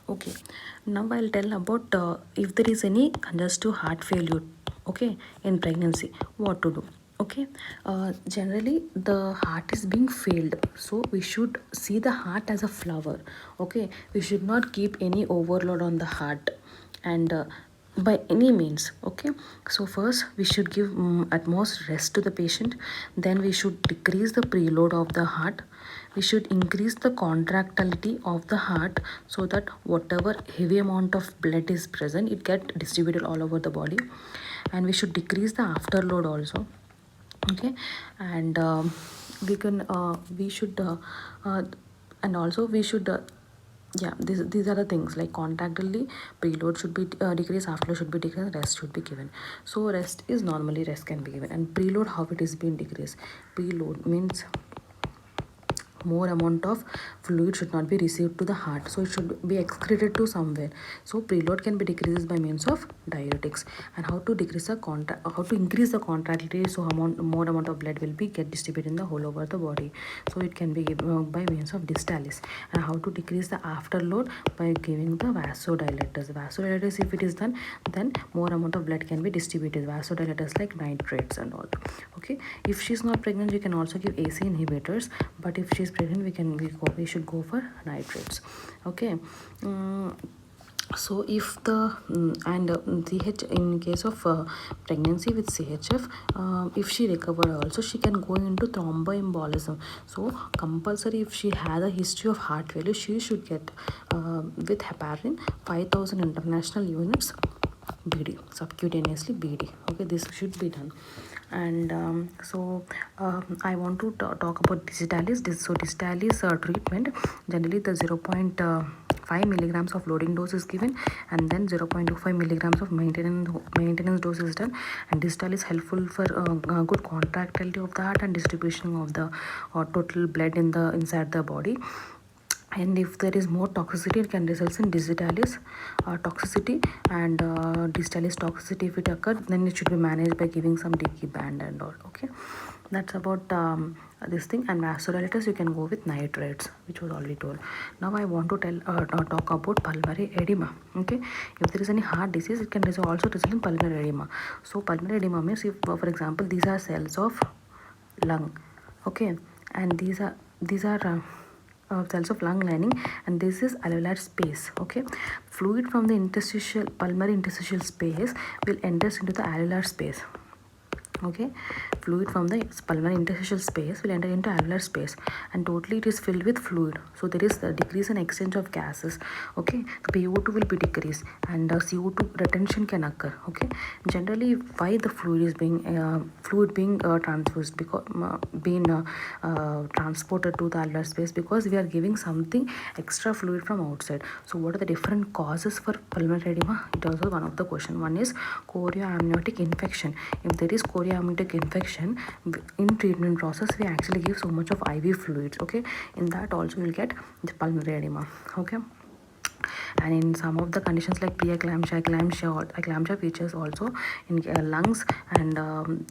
Okay, now I'll tell about if there is any congestive heart failure, okay, in pregnancy, what to do. Okay, generally the heart is being failed, so we should see the heart as a flower. Okay, we should not keep any overload on the heart, and by any means. Okay, so first we should give utmost rest to the patient, then we should decrease the preload of the heart, we should increase the contractility of the heart so that whatever heavy amount of blood is present, it get distributed all over the body, and we should decrease the afterload also. Okay, and we should and also we should yeah, these are the things like contractility, preload should be decreased, afterload should be decreased, rest should be given. So rest is normally rest can be given, and preload, how it is being decreased. Preload means more amount of fluid should not be received to the heart, so it should be excreted to somewhere. So preload can be decreased by means of diuretics. And how to decrease the how to increase the contractility, so more amount of blood will be get distributed in the whole over the body, so it can be given by means of dialysis. And how to decrease the afterload, by giving the vasodilators. If it is done, then more amount of blood can be distributed, vasodilators like nitrates and all. Okay, if she's not pregnant, we can also give AC inhibitors, but if she's pregnant, we should go for nitrates. Okay, so if the and CH, in case of pregnancy with CHF, if she recovered also, she can go into thromboembolism. So compulsory, if she has a history of heart failure, she should get with heparin 5000 international units BD, subcutaneously BD. Okay, this should be done. And I want to talk about digitalis. So digitalis treatment, generally the 0.5 milligrams of loading dose is given, and then 0.25 milligrams of maintenance dose is done. And digital is helpful for good contractility of the heart and distribution of the total blood in the inside the body. And if there is more toxicity, it can result in digitalis toxicity. And digitalis toxicity, if it occurred, then it should be managed by giving some DK band and all. Okay, that's about this thing. And vasodilators, you can go with nitrates, which was already told. Now I want to talk about pulmonary edema. Okay, if there is any heart disease, it can also result in pulmonary edema. So pulmonary edema means, if for example these are cells of lung, okay, and these are cells of lung lining, and this is alveolar space. Okay, fluid from the interstitial pulmonary interstitial space will enters into the alveolar space. Okay, fluid from the pulmonary interstitial space will enter into alveolar space, and totally it is filled with fluid, so there is a decrease in exchange of gases. Okay, the PO2 will be decreased, and CO2 retention can occur. Okay, generally why the fluid is being transfused, because being transported to the alveolar space, because we are giving something extra fluid from outside. So what are the different causes for pulmonary edema? It also one of the question. One is chorioamniotic infection. If there is chorioamniotic infection, in treatment process we actually give so much of IV fluids. Okay, in that also you will get the pulmonary edema. Okay, and in some of the conditions like eclampsia features also in lungs. And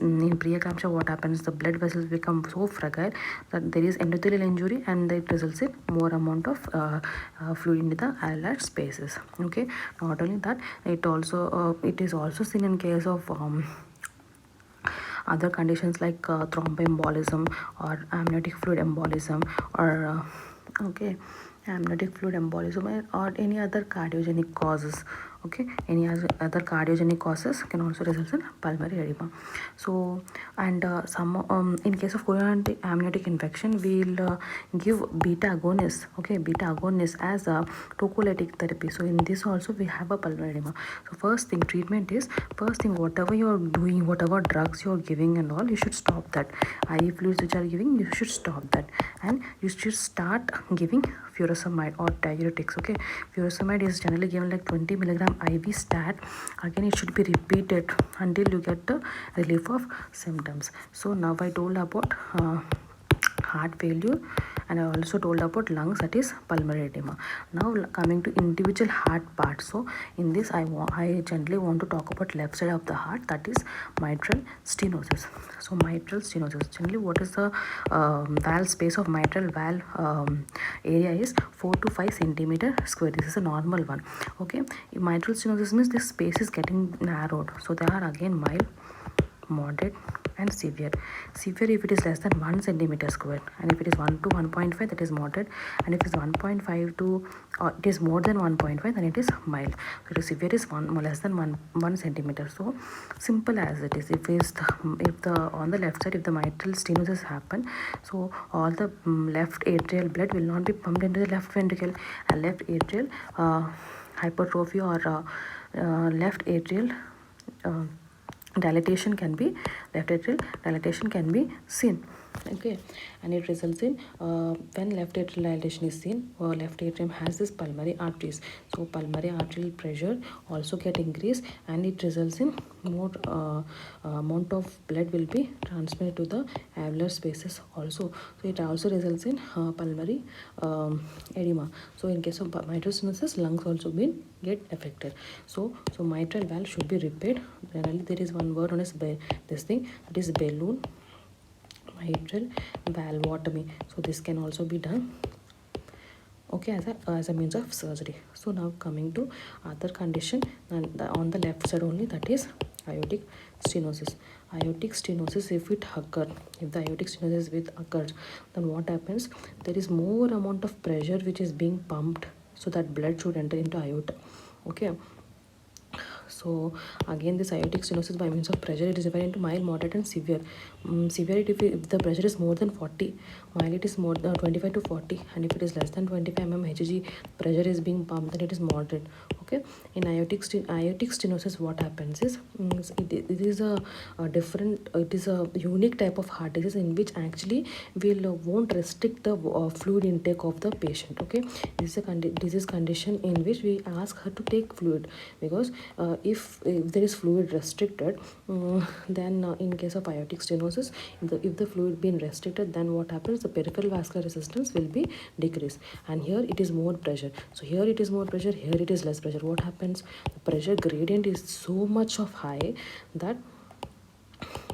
in preeclampsia, what happens, the blood vessels become so fragile that there is endothelial injury, and it results in more amount of fluid in the alveolar spaces. Okay, not only that, it is also seen in case of other conditions like thromboembolism or amniotic fluid embolism, or okay, amniotic fluid embolism, or any other cardiogenic causes. Okay, any other cardiogenic causes can also result in pulmonary edema. So, and in case of amniotic infection, we'll give beta agonists. Okay, beta agonists as a tocolytic therapy. So in this also we have a pulmonary edema. So first thing, treatment is, first thing, whatever you're doing, whatever drugs you're giving and all, you should stop that. IV fluids which are giving, you should stop that, and you should start giving furosemide or diuretics. Okay, furosemide is generally given like 20 milligram IV stat. Again, it should be repeated until you get the relief of symptoms. So now I told about heart failure, and I also told about lungs, that is pulmonary edema. Now coming to individual heart parts. So in this I generally want to talk about left side of the heart, that is mitral stenosis. So mitral stenosis, generally what is the valve space of mitral valve area is 4 to 5 centimeter square. This is a normal one. Okay, mitral stenosis means this space is getting narrowed. So there are again mild, moderate and severe. Severe if it is less than 1 centimeter square, and if it is 1 to 1.5, that is moderate, and if it is 1.5 to it is more than 1.5, then it is mild. So it is severe is less than 1 centimeter. So simple as it is. If the on the left side, if the mitral stenosis happen, so all the left atrial blood will not be pumped into the left ventricle, and left atrial hypertrophy or left atrial dilatation can be seen. Okay, and it results in when left atrial dilation is seen, left atrium has this pulmonary arteries, so pulmonary arterial pressure also get increased, and it results in more amount of blood will be transmitted to the alveolar spaces also. So it also results in pulmonary edema. So in case of mitral stenosis, lungs also get affected. So mitral valve should be repaired. Generally there is one word known as this thing, that is balloon mitral valvotomy. So this can also be done, okay, as a means of surgery. So now coming to other condition, and on the left side only, that is aortic stenosis. Aortic stenosis, if the aortic stenosis occurs, then what happens? There is more amount of pressure which is being pumped, so that blood should enter into aorta. Okay, so again this aortic stenosis by means of pressure, it is divided into mild, moderate and severe. Severity, if the pressure is more than 40, mild it is more than 25 to 40, and if it is less than 25 Hg pressure is being pumped, then it is moderate. Okay, in aortic stenosis what happens is, it is a different, it is a unique type of heart disease in which actually won't restrict the fluid intake of the patient. Okay, this is a disease condition in which we ask her to take fluid, because if there is fluid restricted, then in case of aortic stenosis, if the fluid been restricted, then what happens? The peripheral vascular resistance will be decreased, and here it is more pressure. So here it is more pressure, here it is less pressure. What happens? The pressure gradient is so much of high that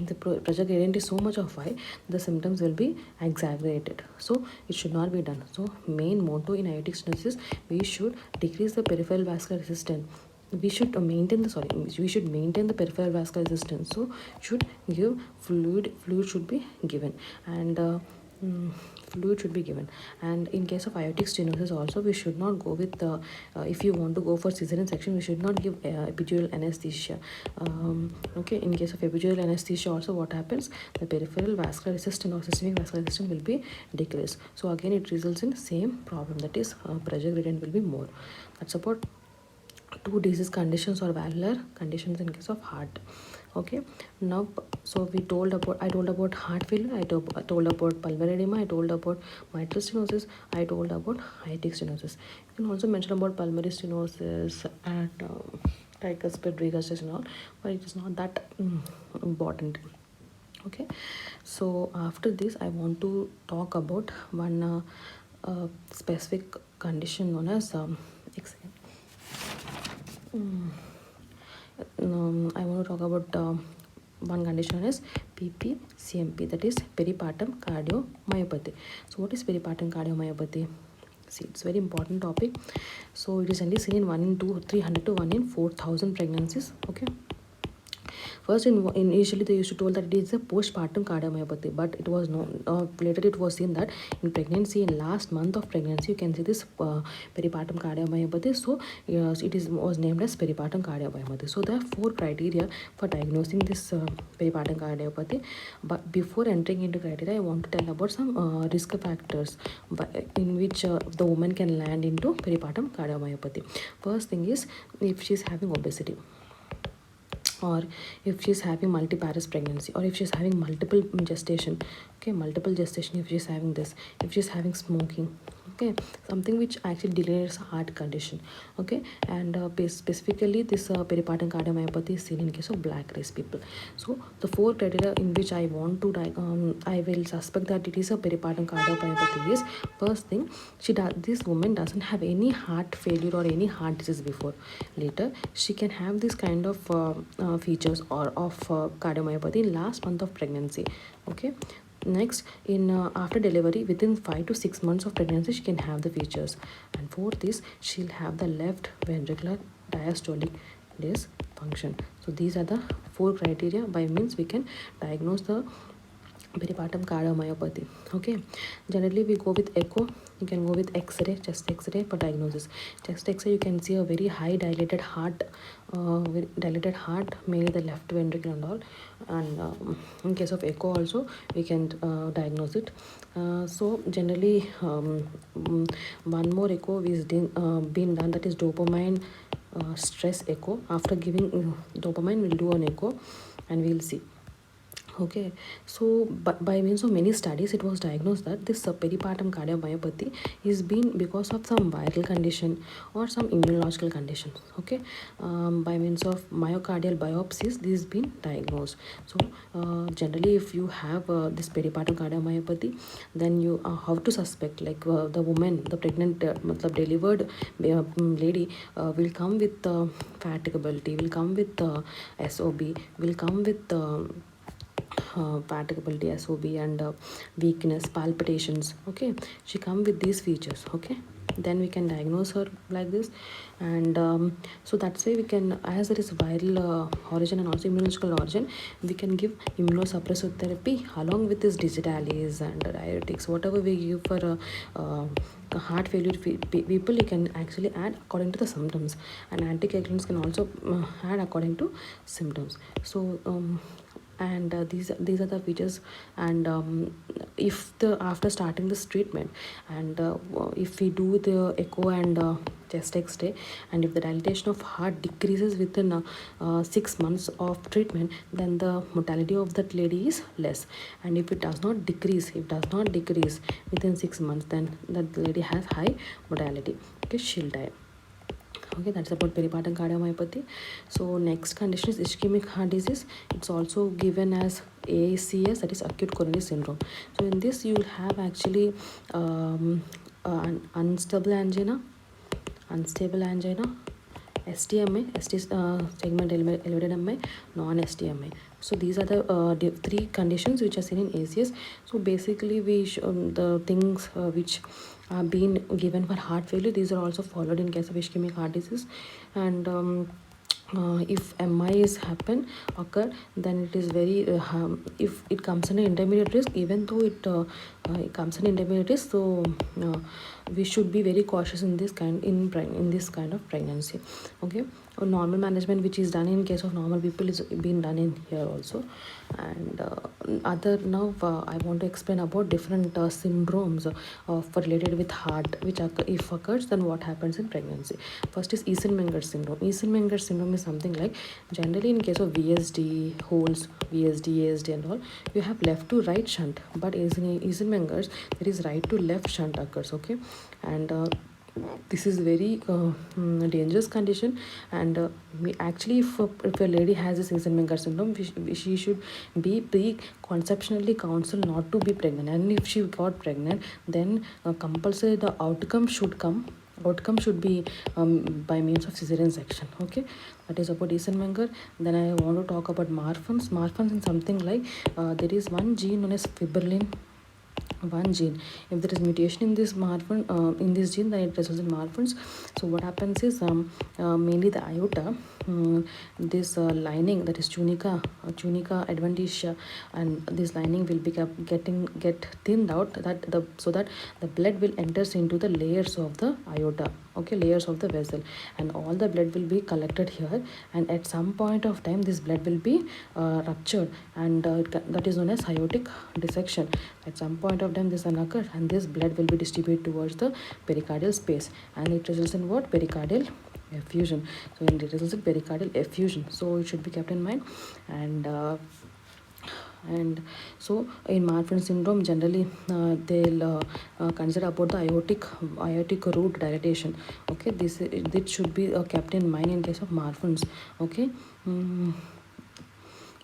the pressure gradient is so much of high, the symptoms will be exaggerated. So it should not be done. So main motto in aortic stenosis, we should decrease the peripheral vascular resistance. We should maintain the peripheral vascular resistance. So should give fluid should be given, and fluid should be given. And in case of aortic stenosis also, we should not go with if you want to go for cesarean section, we should not give epidural anesthesia. Okay, in case of epidural anesthesia also, what happens? The peripheral vascular resistance or systemic vascular resistance will be decreased. So again it results in same problem, that is pressure gradient will be more. That's about two disease conditions or valvular conditions in case of heart. Okay, now so I told about heart failure, I told about pulmonary edema, I told about mitral stenosis, I told about aortic stenosis. You can also mention about pulmonary stenosis and tricuspid regurgitation and all, but it is not that important. Okay, so after this I want to talk about one specific condition known as I want to talk about one condition is PPCMP, that is peripartum cardiomyopathy. So what is peripartum cardiomyopathy? See, it's very important topic. So it is only seen in 1 in 300 to 1 in 4,000 pregnancies. Okay, first initially they used to told that it is a postpartum cardiomyopathy, but it was known later it was seen that in pregnancy, in last month of pregnancy, you can see this peripartum cardiomyopathy. So it was named as peripartum cardiomyopathy. So there are 4 criteria for diagnosing this peripartum cardiomyopathy. But before entering into criteria, I want to tell about some risk factors in which the woman can land into peripartum cardiomyopathy. First thing is, if she is having obesity, or if she's having multiparous pregnancy, or if she's having multiple gestation. Okay, multiple gestation, if she's having this, if she's having smoking, okay, something which actually delays heart condition, okay. And specifically this peripartum cardiomyopathy is seen in case of black race people. So the four criteria in which I want to I will suspect that it is a peripartum cardiomyopathy is, first thing, this woman doesn't have any heart failure or any heart disease before. Later she can have this kind of features or of cardiomyopathy in last month of pregnancy, okay. Next, in after delivery, within 5 to 6 months of pregnancy, she can have the features. And fourth is she'll have the left ventricular diastolic dysfunction. So these are the four criteria by means we can diagnose the peripartum cardiomyopathy, okay. Generally we go with echo, you can go with x-ray, chest x-ray for diagnosis. Chest x-ray, you can see a very high dilated heart, mainly the left ventricle and all. And in case of echo also we can diagnose it. So generally one more echo is been done, that is dopamine stress echo. After giving dopamine, we'll do an echo and we'll see, okay. So but by means of many studies it was diagnosed that this peripartum cardiomyopathy is been because of some viral condition or some immunological condition, okay. By means of myocardial biopsies this has been diagnosed. So generally if you have this peripartum cardiomyopathy, then you how to suspect, like the woman, the pregnant delivered lady will come with fatigability, will come with SOB, will come with fatigability, SOB, and weakness, palpitations, okay. She come with these features, okay. Then we can diagnose her like this. And so that's why we can, as there is viral origin and also immunological origin, we can give immunosuppressive therapy along with this digitalis and diuretics, whatever we give for heart failure people, you can actually add according to the symptoms, and anticoagulants can also add according to symptoms. So and these are the features. And if the after starting this treatment, and if we do the echo and chest x-ray, and if the dilatation of heart decreases within 6 months of treatment, then the mortality of that lady is less. And if it does not decrease, within 6 months, then that lady has high mortality, okay, she'll die. Okay, that's about peripartum cardiomyopathy. So next condition is ischemic heart disease. It's also given as ACS, that is acute coronary syndrome. So in this you will have actually unstable angina, STMA, segment elevated MI, non-STMA. So these are the three conditions which are seen in ACS. So basically the things which are being given for heart failure, these are also followed in case of ischemic heart disease. And if MI is occur, then it is very if it comes in an intermediate risk, even though it comes in intermediate risk, so we should be very cautious in this kind of pregnancy, okay. Normal management which is done in case of normal people is being done in here also. And now I want to explain about different syndromes for related with heart, which if occurs, then what happens in pregnancy. First is Eisenmenger syndrome. Eisenmenger syndrome is something like, generally in case of VSD, Holz, VSD, ASD and all, you have left to right shunt, but in Eisenmenger's there is right to left shunt occurs, okay. And this is very dangerous condition. And actually if a lady has this Eisenmenger syndrome, she should be pre-conceptionally counseled not to be pregnant. And if she got pregnant, then compulsory the outcome should be by means of cesarean section, okay. That is about Eisenmenger. Then I want to talk about Marfan's. Marfan's is something like there is one gene known as fibrillin, one gene. If there is mutation in this in this gene, then it results in Marfan's. So what happens is mainly the aorta, this lining, that is tunica adventitia, and this lining will get thinned out, so that the blood will enters into the layers of the aorta, okay, layers of the vessel, and all the blood will be collected here, and at some point of time this blood will be ruptured, and that is known as aortic dissection. At some point of time this will occur, and this blood will be distributed towards the pericardial space, and it results in what? Pericardial effusion. So it results in pericardial effusion, so it should be kept in mind. And And so in Marfan syndrome, generally they'll consider about the aortic root dilatation. Okay, this should be kept in mind in case of Marfan's. Okay.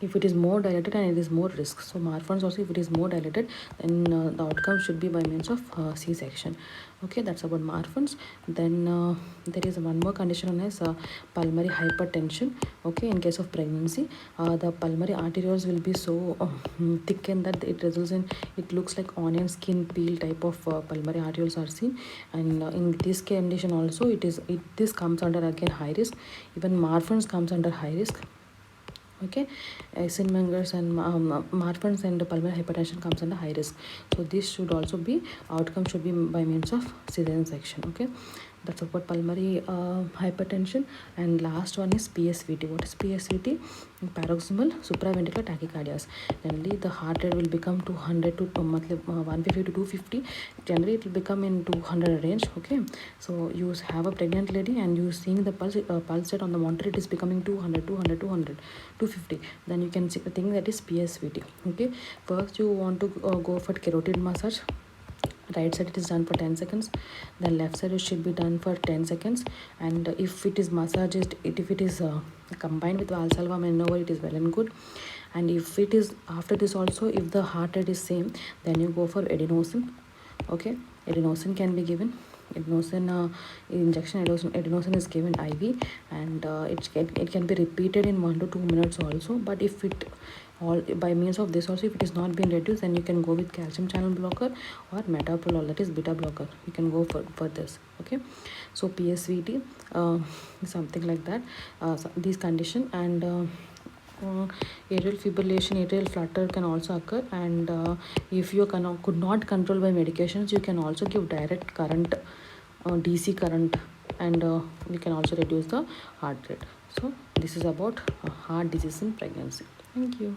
If it is more dilated and it is more risk. So Marfan's also, if it is more dilated, then the outcome should be by means of C-section. Okay, that's about Marfan's. Then there is one more condition known as pulmonary hypertension. Okay, in case of pregnancy, the pulmonary arterioles will be so thickened that it results in, it looks like onion skin peel type of pulmonary arterioles are seen. And in this condition also, this comes under again high risk. Even Marfan's comes under high risk. Okay, Eisenmenger's and Marfan's and pulmonary hypertension comes under high risk. So this should also be, outcome should be by means of cesarean section. Okay, that's about pulmonary hypertension. And last one is PSVT. What is PSVT? Paroxysmal supraventricular tachycardias. Generally the heart rate will become 200 to 150 to 250. Generally it will become in 200 range. Okay, so you have a pregnant lady and you seeing the pulse rate on the monitor, it is becoming 200, 250. Then you can think that is PSVT. Okay, first you want to go for carotid massage. Right side it is done for 10 seconds, then left side it should be done for 10 seconds. And if it is massaged, if it is combined with Valsalva maneuver, it is well and good. And if it is after this also, if the heart rate is same, then you go for adenosine. Okay, adenosine can be given. Adenosine injection, adenosine is given IV, and it can be repeated in 1 to 2 minutes also. But if it all by means of this also, if it is not being reduced, then you can go with calcium channel blocker or metoprolol, that is beta blocker. You can go for this. Okay, so PSVT something like that, these condition. And atrial fibrillation, atrial flutter can also occur. And if you could not control by medications, you can also give direct current, DC current, and we can also reduce the heart rate. So this is about heart disease in pregnancy. Thank you.